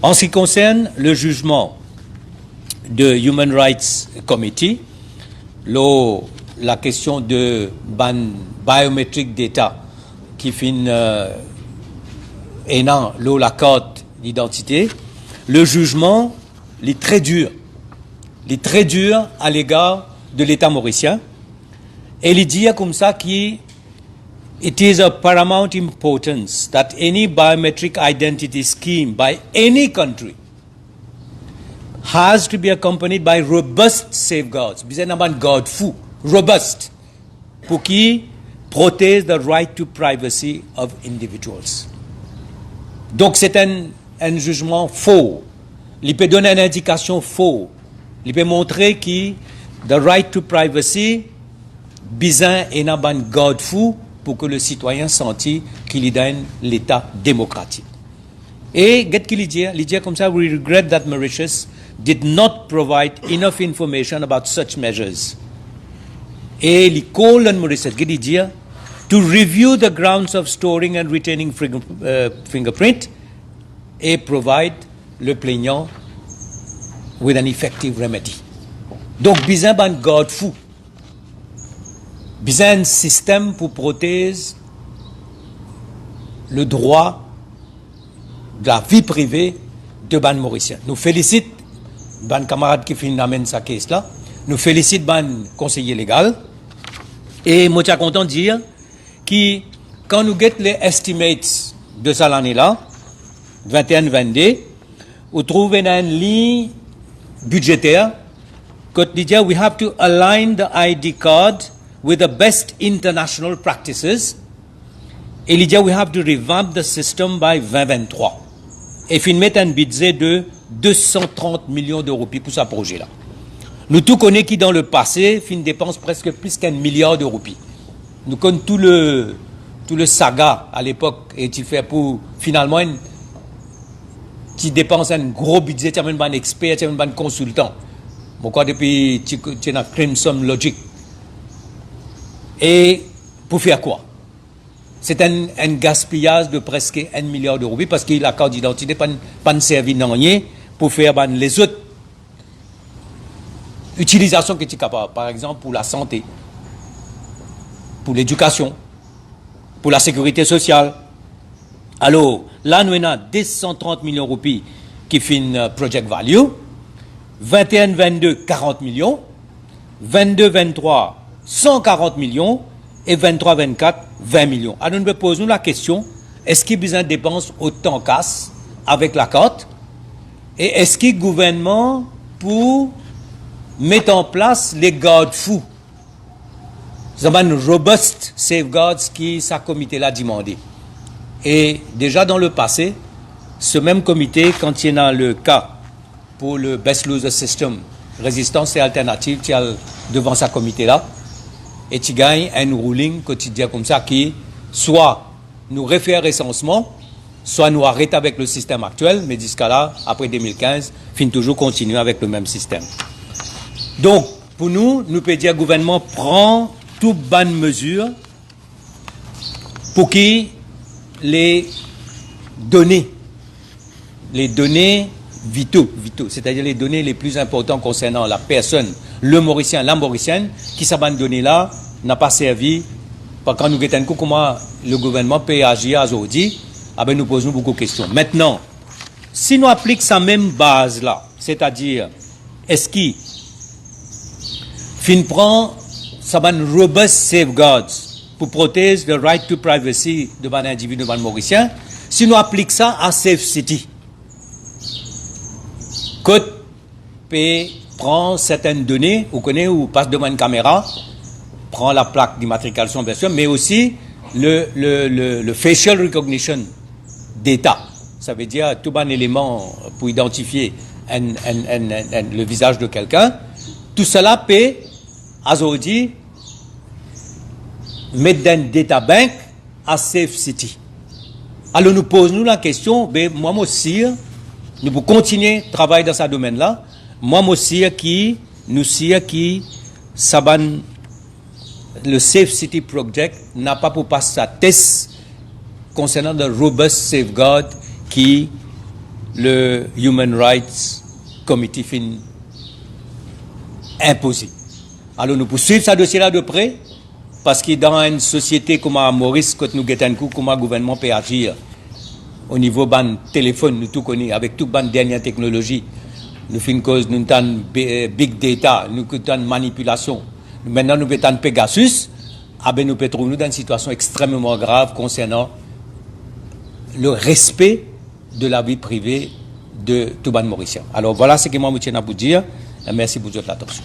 En ce qui concerne le jugement de Human Rights Committee, la question de biométrique d'État qui finit la carte d'identité, le jugement est très dur. Il est très dur à l'égard de l'État mauricien. Et il dit comme ça qu'il it is of paramount importance that any biometric identity scheme by any country has to be accompanied by robust safeguards. Bizarre n'a pas de garde fou, robust, pour qui protège the right to privacy of individuals. Donc c'est un jugement faux. Il peut donner une indication faux. Il peut montrer que the right to privacy bizarre et n'a pas de garde fou pour que le citoyen sente qu'il donne l'État démocratique. Et qu'est-ce qu'il dit? Il dit comme ça, we regret that Mauritius did not provide enough information about such measures. Et il call on Mauritius, qu'est-ce qu'il dit? To review the grounds of storing and retaining fingerprint et provide le plaignant with an effective remedy. Donc, bizarre ban garde fou. Bizarre un système pour protéger le droit de la vie privée de ban mauricien. Nous félicitons ban camarade qui finit d'amener sa caisse là. Nous félicitons ban conseiller légal. Et moi, je suis content de dire que quand nous guettons les estimates de cette année-là, 21-22, vous trouvez une ligne budgétaire que dit we have to align the ID card with the best international practices. Et il dit we have to revamp the system by 2023. Et il met un budget de 230 millions d'euros pour ce projet-là. Nous tous connaissons qui dans le passé, fin dépense presque plus qu'un milliard d'euros. Nous connaissons tout le saga à l'époque et tu fais pour finalement tu dépenses un gros budget, tu as même un expert, tu as même un consultant. Pourquoi depuis tu as Crimson Logic. Et pour faire quoi? C'est un gaspillage de presque 1 milliard d'euros parce que la carte d'identité pas servi non rien pour faire les autres utilisations que tu es capable. Par exemple, pour la santé, pour l'éducation, pour la sécurité sociale. Alors, là, nous avons 230 millions d'euros qui font Project Value, 21-22, 40 millions, 22-23, 140 millions, et 23-24, 20 millions. Alors, nous posons la question, est-ce qu'il y a besoin de dépenses autant casse avec la carte? Et est-ce qu'il y a gouvernement pour mettre en place les garde-fous? C'est une robust safeguards qui ce comité-là demandé. Et déjà dans le passé, ce même comité, quand il y a le cas pour le Best Loser System, résistance et alternative, tu as devant ce comité-là, et tu gagnes un ruling quotidien comme ça qui soit nous réfère recensement, soit nous arrête avec le système actuel, mais jusqu'à là, après 2015, fin toujours continuer avec le même système. Donc, pour nous, nous pouvons dire que le gouvernement prend toute bonne mesure pour que les données vitaux, c'est-à-dire les données les plus importantes concernant la personne, le Mauricien, la Mauricienne, qui ces données-là n'a pas servi. Quand nous regardons comment le gouvernement peut agir aujourd'hui, nous posons beaucoup de questions. Maintenant, si nous appliquons cette même base-là, c'est-à-dire, est-ce qu'il prend ça robust safeguards pour protéger le right to privacy de un individu, de un Mauricien, si nous appliquons ça à Safe City, Côte peut prendre certaines données, vous connaissez, ou passe devant une caméra, prend la plaque d'immatriculation, bien sûr, mais aussi le facial recognition d'état. Ça veut dire tout un élément pour identifier le visage de quelqu'un. Tout cela peut, aujourd'hui, mettre dans un data bank à Safe City. Alors nous posons la question, moi aussi, nous pouvons continuer à travailler dans ce domaine-là. Moi aussi, le Safe City Project n'a pas pour passer sa test concernant le robust safeguard qui le Human Rights Committee fin imposé. Alors nous poursuivons ce dossier-là de près, parce que dans une société comme à Maurice, quand nous guettons un coup, comment le gouvernement peut agir au niveau ban téléphone, nous tout connaissons, avec toute ban dernière technologie, nous faisons cause, nous avons big data, nous avons manipulation. Maintenant, nous avons Pegasus, nous pouvons trouver dans une situation extrêmement grave concernant le respect de la vie privée de tout ban Mauricien. Alors voilà ce que moi je tiens à vous dire. Merci pour votre attention.